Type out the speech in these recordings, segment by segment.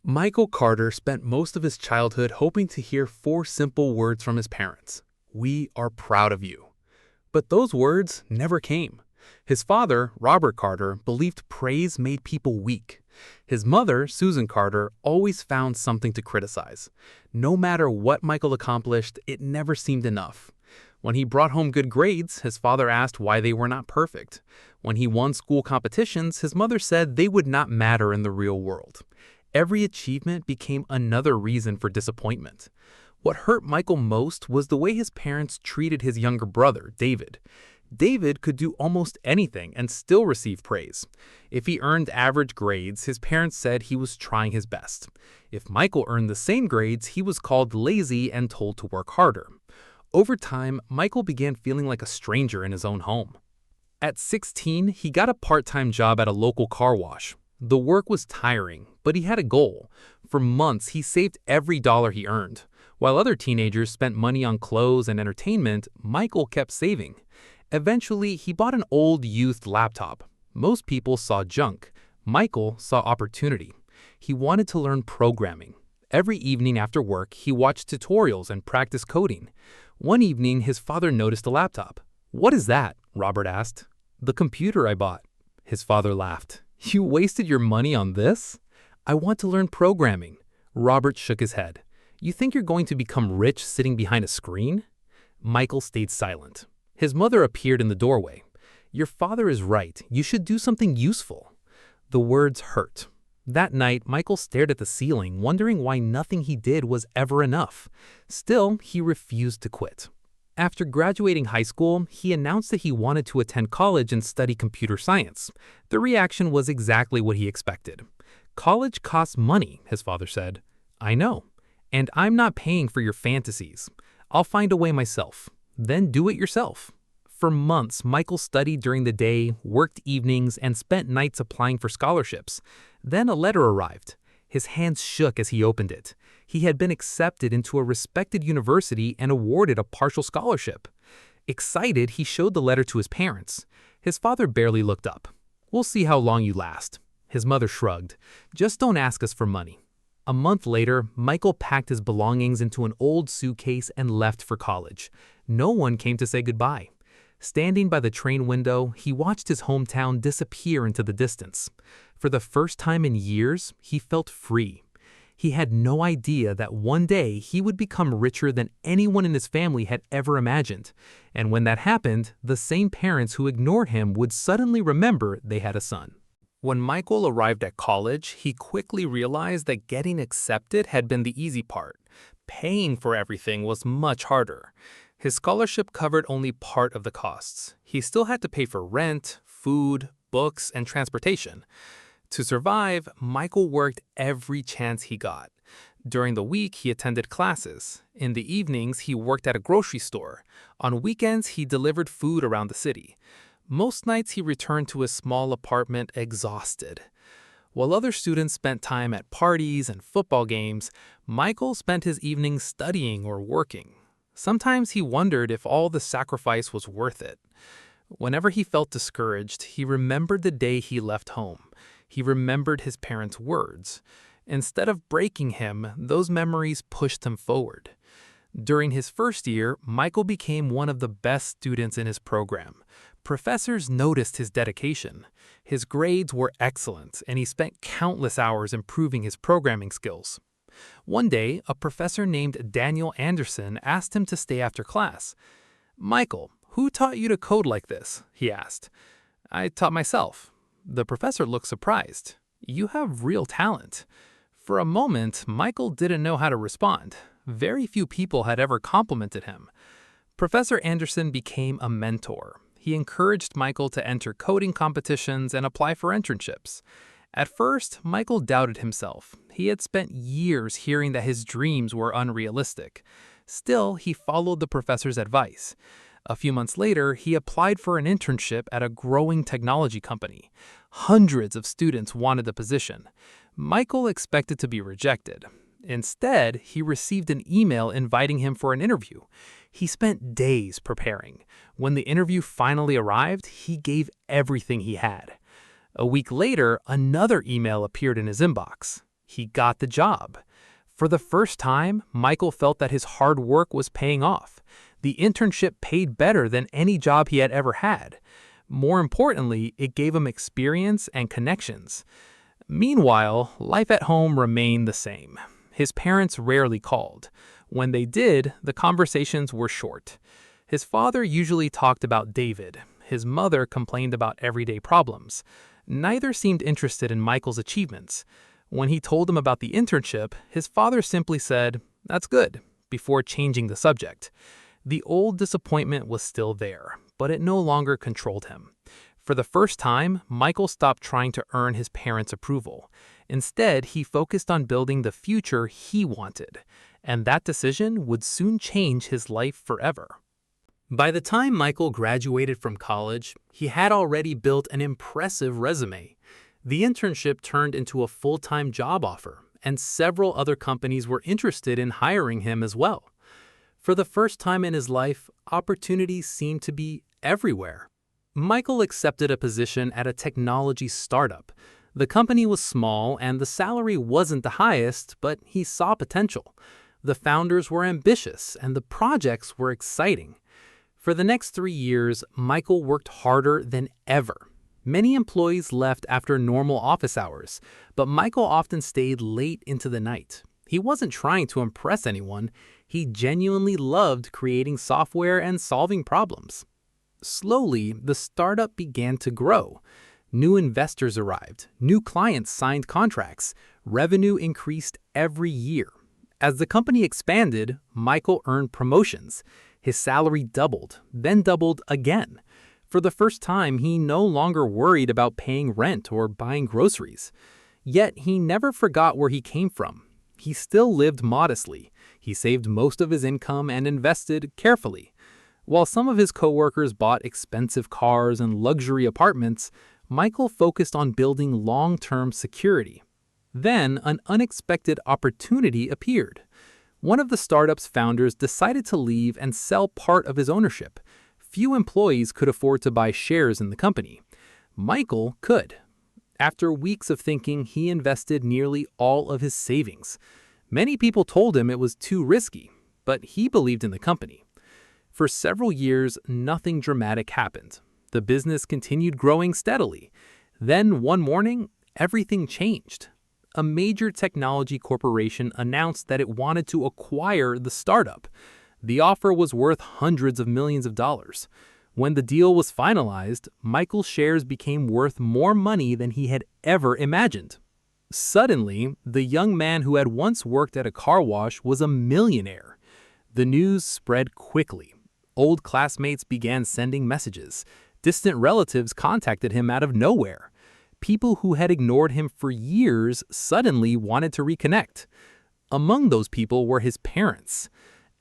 Michael Carter spent most of his childhood hoping to hear four simple words from his parents. "We are proud of you." But those words never came. His father, Robert Carter, believed praise made people weak. His mother, Susan Carter, always found something to criticize. No matter what Michael accomplished, it never seemed enough. When he brought home good grades, his father asked why they were not perfect. When he won school competitions, his mother said they would not matter in the real world. Every achievement became another reason for disappointment. What hurt Michael most was the way his parents treated his younger brother, David. David could do almost anything and still receive praise. If he earned average grades, his parents said he was trying his best. If Michael earned the same grades, he was called lazy and told to work harder. Over time, Michael began feeling like a stranger in his own home. At 16, he got a part-time job at a local car wash. The work was tiring, but he had a goal. For months, he saved every dollar he earned. While other teenagers spent money on clothes and entertainment, Michael kept saving. Eventually, he bought an old used laptop. Most people saw junk. Michael saw opportunity. He wanted to learn programming. Every evening after work, he watched tutorials and practiced coding. One evening, his father noticed the laptop. "What is that?" Robert asked. "The computer I bought." His father laughed. "You wasted your money on this?" "I want to learn programming." Robert shook his head. "You think you're going to become rich sitting behind a screen?" Michael stayed silent. His mother appeared in the doorway. "Your father is right. You should do something useful." The words hurt. That night, Michael stared at the ceiling, wondering why nothing he did was ever enough. Still, he refused to quit. After graduating high school, he announced that he wanted to attend college and study computer science. The reaction was exactly what he expected. "College costs money," his father said. "I know. And I'm not paying for your fantasies. I'll find a way myself." "Then do it yourself." For months, Michael studied during the day, worked evenings, and spent nights applying for scholarships. Then a letter arrived. His hands shook as he opened it. He had been accepted into a respected university and awarded a partial scholarship. Excited, he showed the letter to his parents. His father barely looked up. "We'll see how long you last." His mother shrugged. "Just don't ask us for money." A month later, Michael packed his belongings into an old suitcase and left for college. No one came to say goodbye. Standing by the train window, he watched his hometown disappear into the distance. For the first time in years, he felt free. He had no idea that one day he would become richer than anyone in his family had ever imagined. And when that happened, the same parents who ignored him would suddenly remember they had a son. When Michael arrived at college, he quickly realized that getting accepted had been the easy part. Paying for everything was much harder. His scholarship covered only part of the costs. He still had to pay for rent, food, books, and transportation. To survive, Michael worked every chance he got. During the week, he attended classes. In the evenings, he worked at a grocery store. On weekends, he delivered food around the city. Most nights, he returned to his small apartment exhausted. While other students spent time at parties and football games, Michael spent his evenings studying or working. Sometimes he wondered if all the sacrifice was worth it. Whenever he felt discouraged, he remembered the day he left home. He remembered his parents' words. Instead of breaking him, those memories pushed him forward. During his first year, Michael became one of the best students in his program. Professors noticed his dedication. His grades were excellent, and he spent countless hours improving his programming skills. One day, a professor named Daniel Anderson asked him to stay after class. "Michael, who taught you to code like this?" he asked. "I taught myself." The professor looked surprised. "You have real talent." For a moment, Michael didn't know how to respond. Very few people had ever complimented him. Professor Anderson became a mentor. He encouraged Michael to enter coding competitions and apply for internships. At first, Michael doubted himself. He had spent years hearing that his dreams were unrealistic. Still, he followed the professor's advice. A few months later, he applied for an internship at a growing technology company. Hundreds of students wanted the position. Michael expected to be rejected. Instead, he received an email inviting him for an interview. He spent days preparing. When the interview finally arrived, he gave everything he had. A week later, another email appeared in his inbox. He got the job. For the first time, Michael felt that his hard work was paying off. The internship paid better than any job he had ever had. More importantly, it gave him experience and connections. Meanwhile, life at home remained the same. His parents rarely called. When they did, the conversations were short. His father usually talked about David. His mother complained about everyday problems. Neither seemed interested in Michael's achievements. When he told him about the internship, his father simply said, "That's good," before changing the subject. The old disappointment was still there, but it no longer controlled him. For the first time, Michael stopped trying to earn his parents' approval. Instead, he focused on building the future he wanted, and that decision would soon change his life forever. By the time Michael graduated from college, he had already built an impressive resume. The internship turned into a full-time job offer, and several other companies were interested in hiring him as well. For the first time in his life, opportunities seemed to be everywhere. Michael accepted a position at a technology startup. The company was small and the salary wasn't the highest, but he saw potential. The founders were ambitious and the projects were exciting. For the next 3 years, Michael worked harder than ever. Many employees left after normal office hours, but Michael often stayed late into the night. He wasn't trying to impress anyone. He genuinely loved creating software and solving problems. Slowly, the startup began to grow. New investors arrived, new clients signed contracts, revenue increased every year. As the company expanded, Michael earned promotions. His salary doubled, then doubled again. For the first time, he no longer worried about paying rent or buying groceries. Yet he never forgot where he came from. He still lived modestly. He saved most of his income and invested carefully. While some of his coworkers bought expensive cars and luxury apartments, Michael focused on building long-term security. Then, an unexpected opportunity appeared. One of the startup's founders decided to leave and sell part of his ownership. Few employees could afford to buy shares in the company. Michael could. After weeks of thinking, he invested nearly all of his savings. Many people told him it was too risky, but he believed in the company. For several years, nothing dramatic happened. The business continued growing steadily. Then, one morning, everything changed. A major technology corporation announced that it wanted to acquire the startup. The offer was worth hundreds of millions of dollars. When the deal was finalized, Michael's shares became worth more money than he had ever imagined. Suddenly, the young man who had once worked at a car wash was a millionaire. The news spread quickly. Old classmates began sending messages. Distant relatives contacted him out of nowhere. People who had ignored him for years suddenly wanted to reconnect. Among those people were his parents.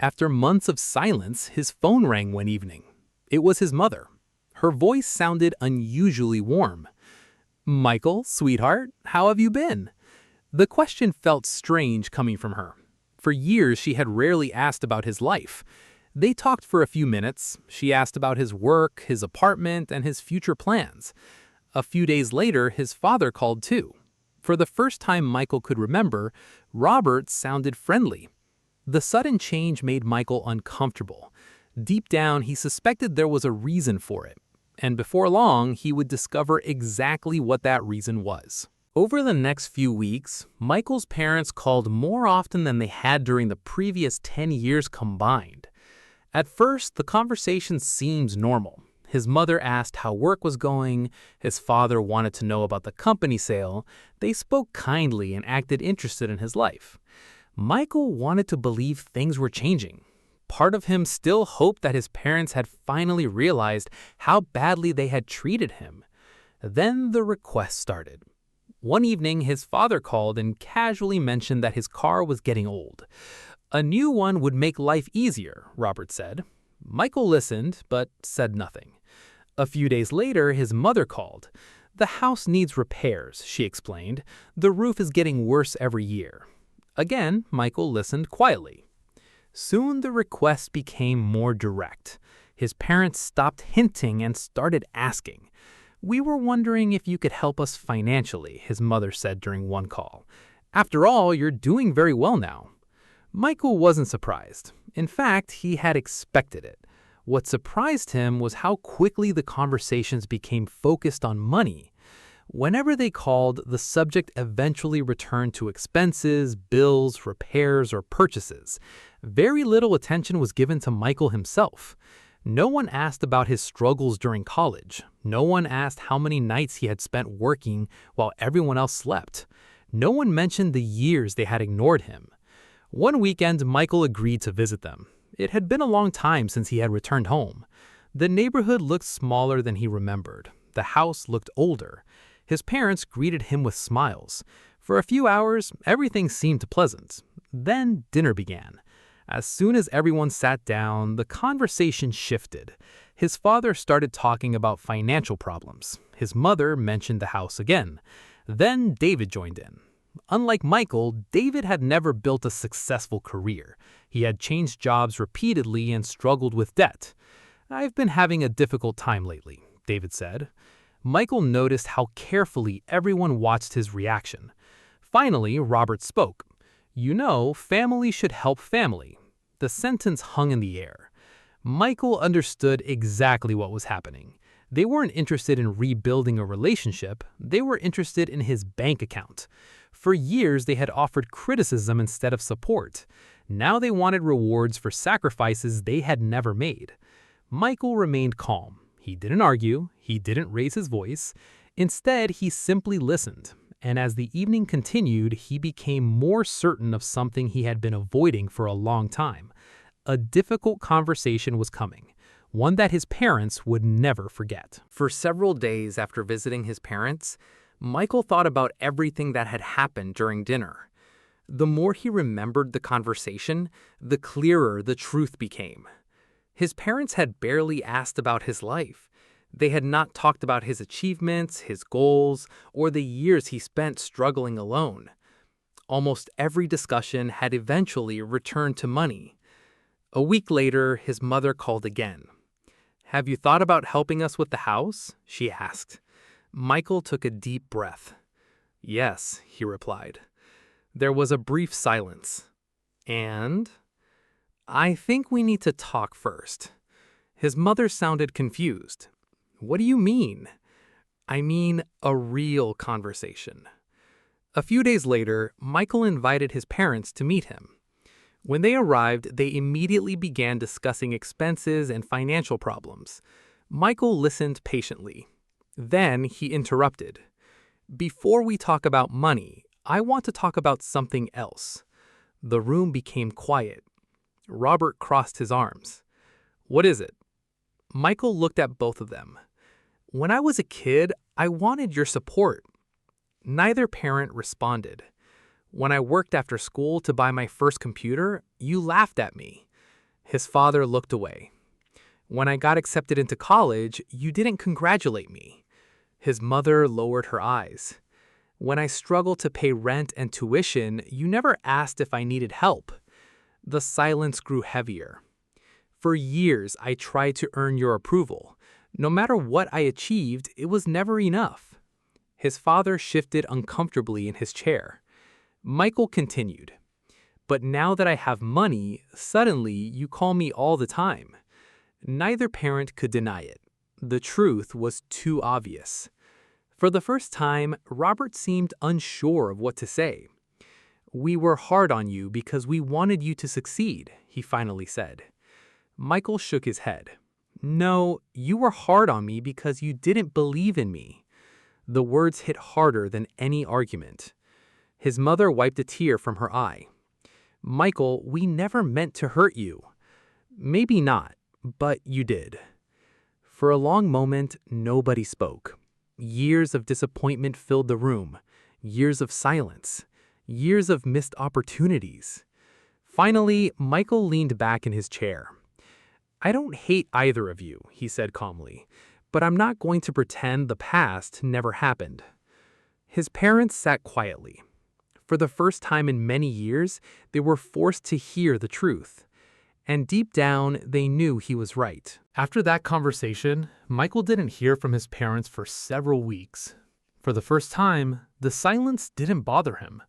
After months of silence, his phone rang one evening. It was his mother. Her voice sounded unusually warm. "Michael, sweetheart, how have you been?" The question felt strange coming from her. For years, she had rarely asked about his life. They talked for a few minutes. She asked about his work, his apartment, and his future plans. A few days later, his father called too. For the first time Michael could remember, Robert sounded friendly. The sudden change made Michael uncomfortable. Deep down, he suspected there was a reason for it. And before long, he would discover exactly what that reason was. Over the next few weeks, Michael's parents called more often than they had during the previous 10 years combined. At first, the conversation seemed normal. His mother asked how work was going. His father wanted to know about the company sale. They spoke kindly and acted interested in his life. Michael wanted to believe things were changing. Part of him still hoped that his parents had finally realized how badly they had treated him. Then the request started. One evening, his father called and casually mentioned that his car was getting old. A new one would make life easier, Robert said. Michael listened, but said nothing. A few days later, his mother called. "The house needs repairs," she explained. "The roof is getting worse every year." Again, Michael listened quietly. Soon the request became more direct. His parents stopped hinting and started asking. "We were wondering if you could help us financially," his mother said during one call. After all, you're doing very well now." Michael wasn't surprised. In fact, he had expected it. What surprised him was how quickly the conversations became focused on money. Whenever they called, the subject eventually returned to expenses, bills, repairs, or purchases. Very little attention was given to Michael himself. No one asked about his struggles during college. No one asked how many nights he had spent working while everyone else slept. No one mentioned the years they had ignored him. One weekend, Michael agreed to visit them. It had been a long time since he had returned home. The neighborhood looked smaller than he remembered. The house looked older. His parents greeted him with smiles. For a few hours, everything seemed pleasant. Then dinner began. As soon as everyone sat down, the conversation shifted. His father started talking about financial problems. His mother mentioned the house again. Then David joined in. Unlike Michael, David had never built a successful career. He had changed jobs repeatedly and struggled with debt. "I've been having a difficult time lately," David said. Michael noticed how carefully everyone watched his reaction. Finally, Robert spoke. "You know, family should help family." The sentence hung in the air. Michael understood exactly what was happening. They weren't interested in rebuilding a relationship. They were interested in his bank account. For years, they had offered criticism instead of support. Now they wanted rewards for sacrifices they had never made. Michael remained calm. He didn't argue. He didn't raise his voice. Instead, he simply listened. And as the evening continued, he became more certain of something he had been avoiding for a long time. A difficult conversation was coming, one that his parents would never forget. For several days after visiting his parents, Michael thought about everything that had happened during dinner. The more he remembered the conversation, the clearer the truth became. His parents had barely asked about his life. They had not talked about his achievements, his goals, or the years he spent struggling alone. Almost every discussion had eventually returned to money. A week later, his mother called again. "Have you thought about helping us with the house?" she asked. Michael took a deep breath. "Yes," he replied. There was a brief silence. "And?" "I think we need to talk first." His mother sounded confused. "What do you mean?" "I mean a real conversation." A few days later, Michael invited his parents to meet him. When they arrived, they immediately began discussing expenses and financial problems. Michael listened patiently. Then he interrupted. "Before we talk about money, I want to talk about something else." The room became quiet. Robert crossed his arms. "What is it?" Michael looked at both of them. "When I was a kid, I wanted your support." Neither parent responded. "When I worked after school to buy my first computer, you laughed at me." His father looked away. "When I got accepted into college, you didn't congratulate me." His mother lowered her eyes. "When I struggled to pay rent and tuition, you never asked if I needed help." The silence grew heavier. "For years, I tried to earn your approval. No matter what I achieved, it was never enough." His father shifted uncomfortably in his chair. Michael continued. "But now that I have money, suddenly you call me all the time." Neither parent could deny it. The truth was too obvious. For the first time, Robert seemed unsure of what to say. "We were hard on you because we wanted you to succeed," he finally said. Michael shook his head. "No, you were hard on me because you didn't believe in me." The words hit harder than any argument. His mother wiped a tear from her eye. "Michael, we never meant to hurt you." "Maybe not, but you did." For a long moment, nobody spoke. Years of disappointment filled the room. Years of silence. Years of missed opportunities. Finally, Michael leaned back in his chair. "I don't hate either of you," he said calmly, "but I'm not going to pretend the past never happened." His parents sat quietly. For the first time in many years, they were forced to hear the truth. And deep down, they knew he was right. After that conversation, Michael didn't hear from his parents for several weeks. For the first time, the silence didn't bother him.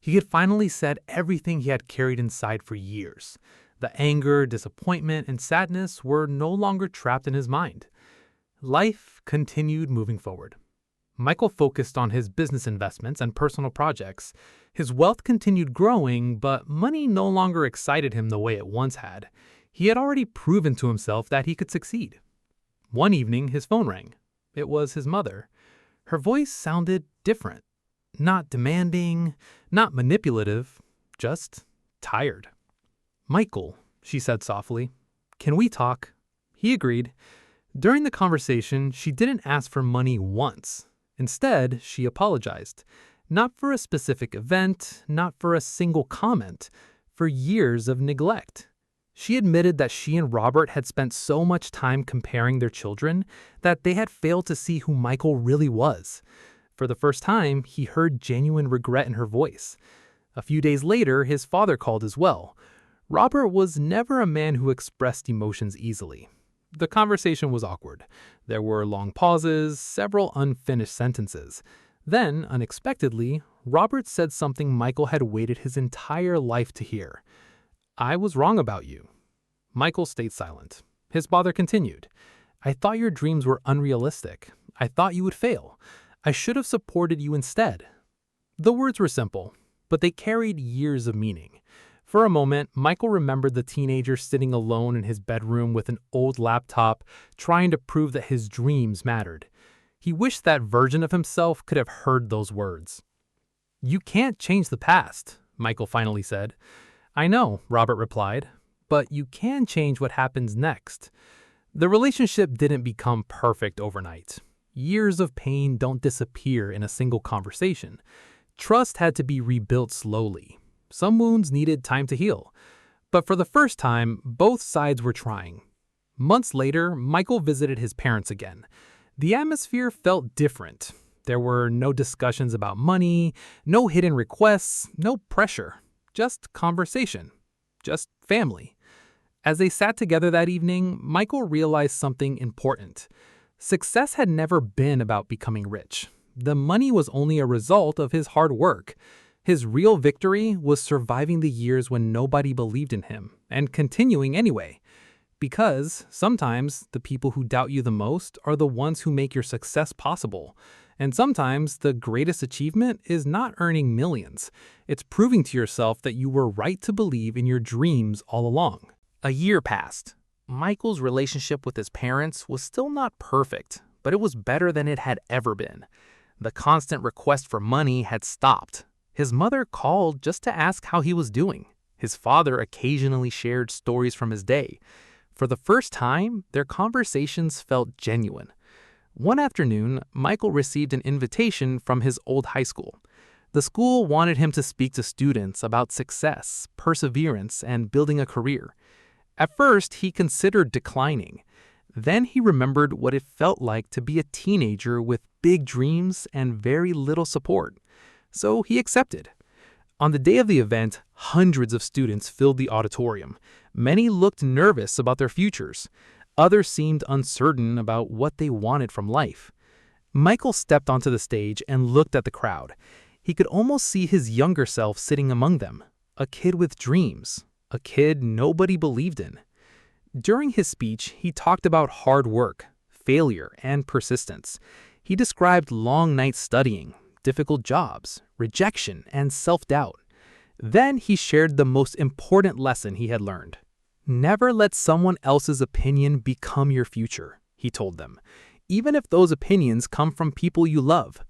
He had finally said everything he had carried inside for years. The anger, disappointment, and sadness were no longer trapped in his mind. Life continued moving forward. Michael focused on his business investments and personal projects. His wealth continued growing, but money no longer excited him the way it once had. He had already proven to himself that he could succeed. One evening, his phone rang. It was his mother. Her voice sounded different. Not demanding, not manipulative, just tired. "Michael," she said softly, "can we talk?" He agreed. During the conversation, she didn't ask for money once. Instead, she apologized. Not for a specific event, not for a single comment, for years of neglect. She admitted that she and Robert had spent so much time comparing their children that they had failed to see who Michael really was. For the first time, he heard genuine regret in her voice. A few days later, his father called as well. Robert was never a man who expressed emotions easily. The conversation was awkward. There were long pauses, several unfinished sentences. Then, unexpectedly, Robert said something Michael had waited his entire life to hear. "I was wrong about you." Michael stayed silent. His father continued. "I thought your dreams were unrealistic. I thought you would fail. I should have supported you instead." The words were simple, but they carried years of meaning. For a moment, Michael remembered the teenager sitting alone in his bedroom with an old laptop, trying to prove that his dreams mattered. He wished that version of himself could have heard those words. "You can't change the past," Michael finally said. "I know," Robert replied, "but you can change what happens next." The relationship didn't become perfect overnight. Years of pain don't disappear in a single conversation. Trust had to be rebuilt slowly. Some wounds needed time to heal. But for the first time, both sides were trying. Months later, Michael visited his parents again. The atmosphere felt different. There were no discussions about money, no hidden requests, no pressure. Just conversation. Just family. As they sat together that evening, Michael realized something important. Success had never been about becoming rich. The money was only a result of his hard work. His real victory was surviving the years when nobody believed in him, and continuing anyway. Because sometimes the people who doubt you the most are the ones who make your success possible. And sometimes the greatest achievement is not earning millions. It's proving to yourself that you were right to believe in your dreams all along. A year passed. Michael's relationship with his parents was still not perfect, but it was better than it had ever been. The constant request for money had stopped. His mother called just to ask how he was doing. His father occasionally shared stories from his day. For the first time, their conversations felt genuine. One afternoon, Michael received an invitation from his old high school. The school wanted him to speak to students about success, perseverance, and building a career. At first, he considered declining. Then he remembered what it felt like to be a teenager with big dreams and very little support. So he accepted. On the day of the event, hundreds of students filled the auditorium. Many looked nervous about their futures. Others seemed uncertain about what they wanted from life. Michael stepped onto the stage and looked at the crowd. He could almost see his younger self sitting among them, a kid with dreams, a kid nobody believed in. During his speech, he talked about hard work, failure, and persistence. He described long nights studying, difficult jobs, rejection, and self-doubt. Then he shared the most important lesson he had learned. "Never let someone else's opinion become your future," he told them, "even if those opinions come from people you love."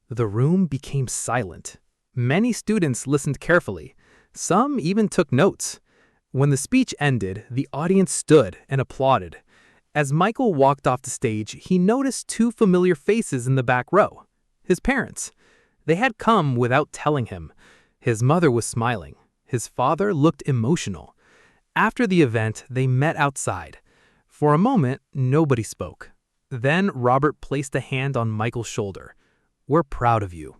The room became silent. Many students listened carefully. Some even took notes. When the speech ended, the audience stood and applauded. As Michael walked off the stage, he noticed two familiar faces in the back row. His parents. They had come without telling him. His mother was smiling. His father looked emotional. After the event, they met outside. For a moment, nobody spoke. Then Robert placed a hand on Michael's shoulder. "We're proud of you."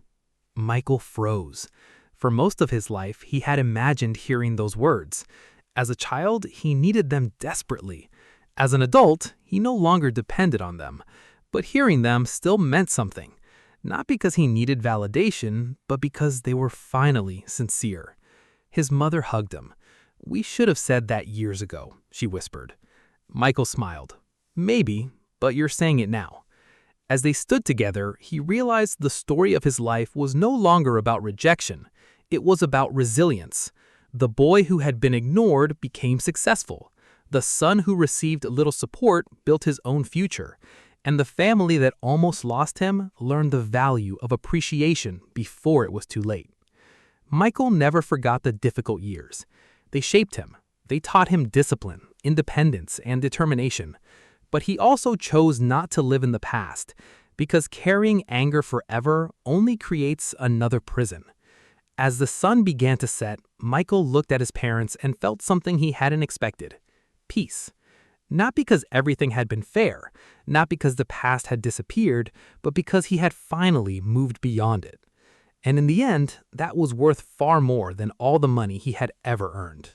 Michael froze. For most of his life, he had imagined hearing those words. As a child, he needed them desperately. As an adult, he no longer depended on them. But hearing them still meant something. Not because he needed validation, but because they were finally sincere. His mother hugged him. "We should have said that years ago," she whispered. Michael smiled. "Maybe, but you're saying it now." As they stood together, he realized the story of his life was no longer about rejection. It was about resilience. The boy who had been ignored became successful. The son who received little support built his own future. And the family that almost lost him learned the value of appreciation before it was too late. Michael never forgot the difficult years. They shaped him. They taught him discipline, independence, and determination. But he also chose not to live in the past, because carrying anger forever only creates another prison. As the sun began to set, Michael looked at his parents and felt something he hadn't expected: peace. Not because everything had been fair, not because the past had disappeared, but because he had finally moved beyond it. And in the end, that was worth far more than all the money he had ever earned.